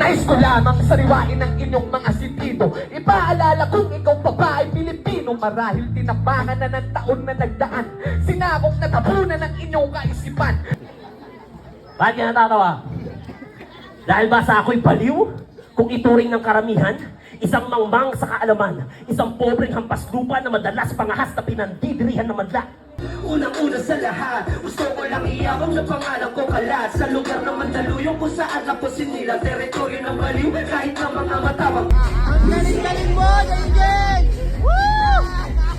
Nais ko lamang sariwain ang inyong mga sentido. Ipaalala kong ikaw babae Pilipino. Marahil tinapakan na ng taon na nagdaan, sinabong natapunan ng inyong kaisipan. Bakit ka natatawa? Dahil ba sa ako'y baliw? Kung ituring ng karamihan, isang mangmang sa kaalaman, isang pobreng hampas lupa na madalas pangahas na pinandidirihan ng madla. Unang-una sa lahat, gusto ko lang iyabang na pangalan ko kalat sa lugar ng Mandaluyong kung saan lapusin nila teritoryo ng baliw kahit na mga matawag. Ang galing-galing mo, Jeng! Woo!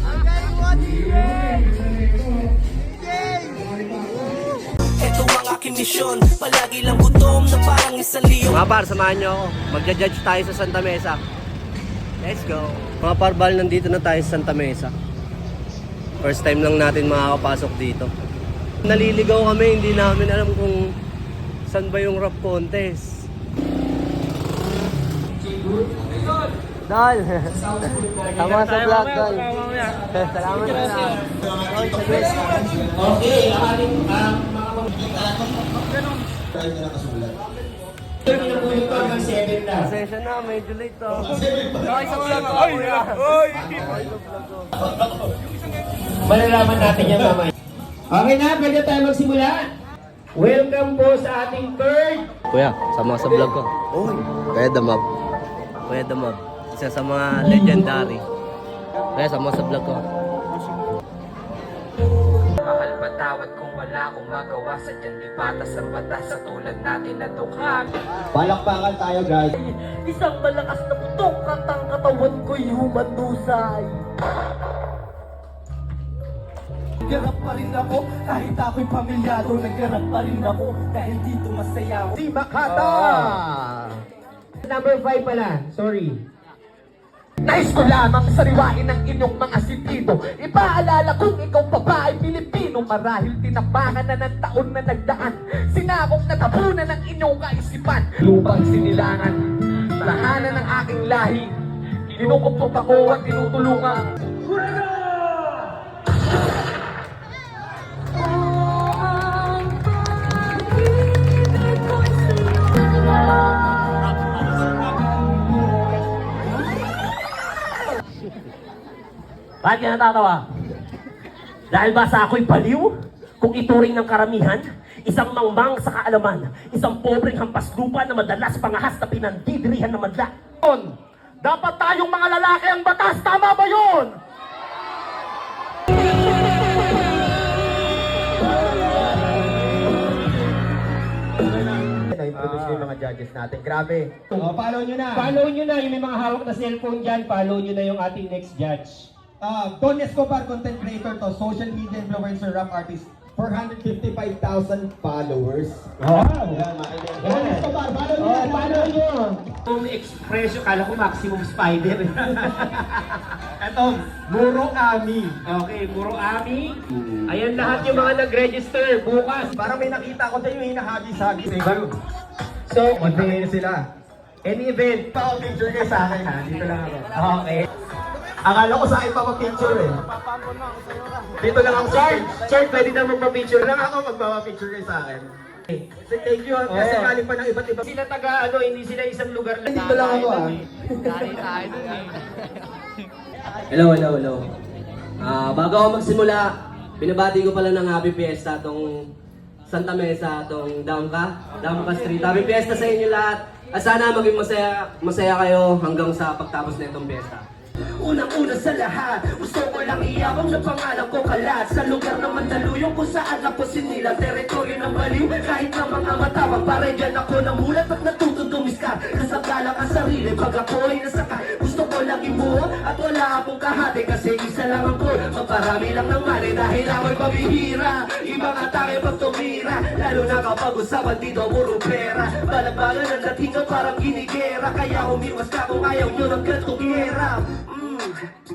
Ang galing mo, Jeng! Ito ang aking misyon, palagi lang gutom na parang isang leon. Mga par, samahan nyo ako. Magja-judge tayo sa Santa Mesa. Let's go. Mga parbal, nandito na tayo sa Santa Mesa. First time lang natin makakapasok dito. Naliligaw kami, hindi namin alam kung saan ba yung rap contest. Dol! Tama sa vlog, Dol. Salamat na. Okay, aking Pasensya na, medyo late to. Okay, sa vlog ko. Malalaman natin yan mamaya. Okay na, pwede tayo magsimula. Welcome po sa ating third. Kuya, sama sa vlog ko. Kuya Damab. Kuya Damab. Isa sa mga legendary. Kuya, sama sa vlog ko. Mahal patawad kung wala akong magawa. Sadyang di patas ang batas sa tulad natin na dukha. Palakpakan tayo, guys. isang malakas na putok at ang katawan ko'y humandusay. Naggarap pa rin ako kahit ako'y pamilyado. Naggarap pa rin ako dahil dito masaya ako. Si Makata! Number 5 pala, sorry. Nais ko lamang sariwain ang inyong mga sentido. Ipaalala kong ikaw babae Pilipino. Marahil tinapakan na ng taon na nagdaan, sinabong natapunan ng inyong kaisipan. Lupang sinilangan, tahanan ng aking lahi. Kinukupot ako at tinutulungan. Bakit ka natatawa? Dahil ba sa ako'y baliw? Kung ituring ng karamihan, isang mangmang sa kaalaman, isang pobreng hampas lupa na madalas pangahas na pinandidirihan ng madla. Dapat tayong mga lalaki ang batas, tama ba yun? Na-introduce yung mga judges natin. Grabe. Follow nyo na. Follow nyo na, yung may mga hawak na cellphone dyan, follow nyo na yung ating next judge. Don Escobar, content creator to, social media influencer, rap artist. 455,000 followers. Wow! Don Escobar, follow nyo na. Follow nyo! Kung expression, kala ko maximum spider. Ito, Muro Ami. Okay, puro ami. Ayan lahat yung mga nag-register bukas. Parang may nakita ko tayo yung hinahagis-hagis. So, magbigay na sila. Any event, pa-picture kayo sa akin ha. Dito lang ako. Okay. Akala ko sa akin pa mag-picture eh. Dito lang ako sa Sir, pwede na magpa-picture lang ako magpapapicture kayo sa akin. Thank you. Kasi galing pa ng iba't iba. Sila taga hindi sila isang lugar lang. Dito lang ako ah. Hello. Bago ako magsimula, binabati ko pala ng Happy Fiesta tong Santa Mesa, tong Damka Street. Happy Fiesta sa inyo lahat. At sana maging masaya kayo hanggang sa pagtapos na itong fiesta. Unang-una sa lahat, gusto ko lang iyabang na pangalan ko kalat sa lugar ng Mandaluyong kung saan lapusin nila teritoryo ng baliw kahit na mga matawag. Para dyan ako namulat at natuto dumiskar. Kasagalang ang sarili pag ako'y nasakay. Gusto ko lang ibuo at wala akong kahati kasi isa lang ang goal. Maparami lang ng mali dahil ako'y pabihira. Ibang atake pag tumira, lalo na kapag usapan dito puro pera. Balagbagan ng Latino parang ginigera, kaya umiwas ka kung ayaw nyo ng gantong gera.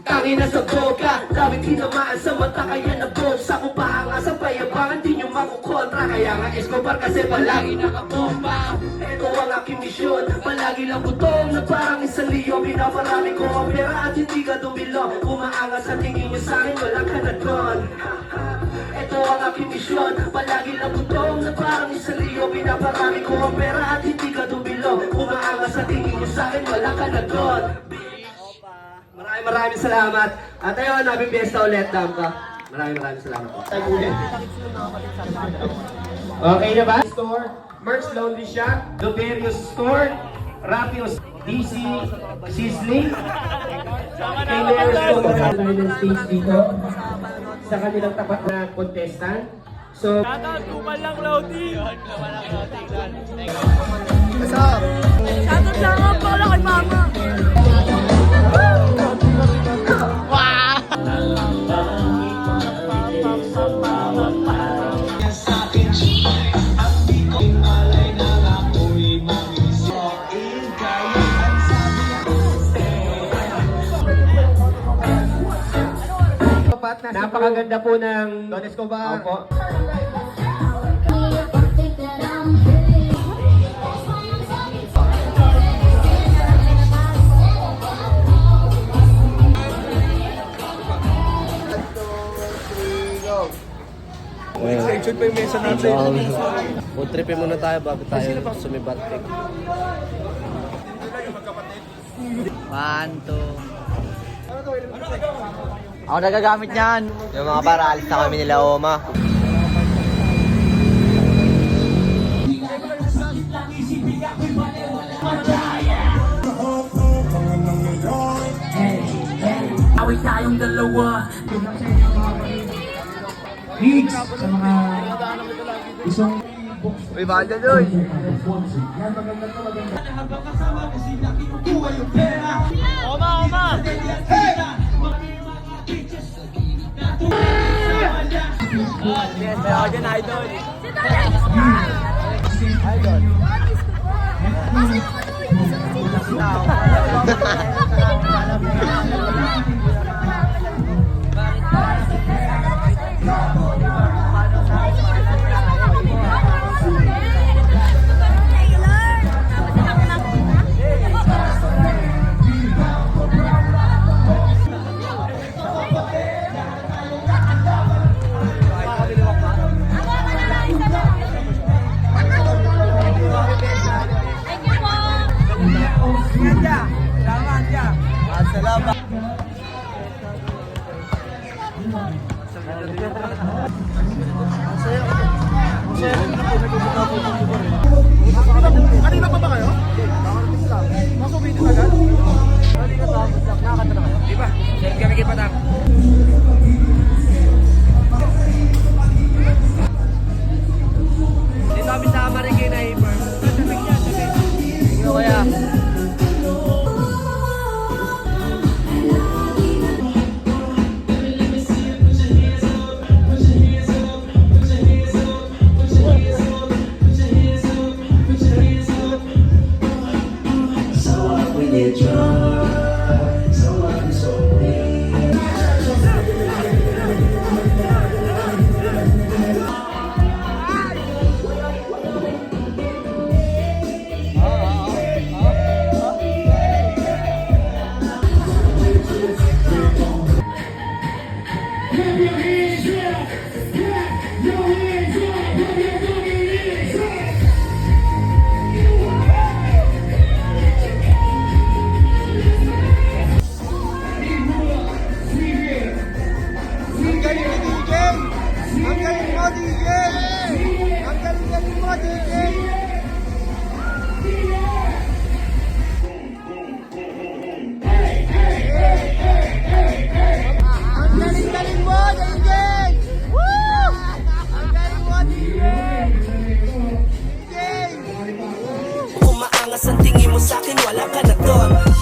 Tangin na sa boka, daming tinamaan sa mata kaya naboksa. Kung paangas ang payabangan, di nyo makukontra. Kaya nga Escobar kasi palagi nakabomba. Ito ang aking misyon, palagi lang gutom na parang isang leon. Pinaparami ko ang pera at hindi ka dumilo. Umaangas sa tingin nyo sa'kin, wala ka na doon. Ito ang aking misyon, palagi lang gutom na parang isang leon. Pinaparami ko ang pera at hindi ka dumilo. ano, umaangas sa tingin mo sa'kin, wala ka na doon. Maraming salamat. At ayun, happy fiesta ulit, Damka. Maraming salamat po. Okay na ba? Store, Merch Laundry Shop, Doverius Store, Rapios DC, Sizzling, kay Mayor Store na ng stage dito sa kanilang tapat na contestant. So, Shoutout lang ako pala kay mama. napakaganda po ng Don Escobar. Opo. Extension pa yung mesa natin. Food tripin muna tayo bago tayo sumibat. 1, 2. Ako nagagamit niyan. Yung mga para, alis na kami nila Oma. Away tayong dalawa. Uy, baka dyan doy. Yes, ako dyan, idol. Kanina pa ba kayo? Masok video agad? Diba? Share kami kay Patang. Dito kami sa Marikina Hyper. Tingnan kaya. Umaangas ang tingin mo sa'kin, wala ka na doon.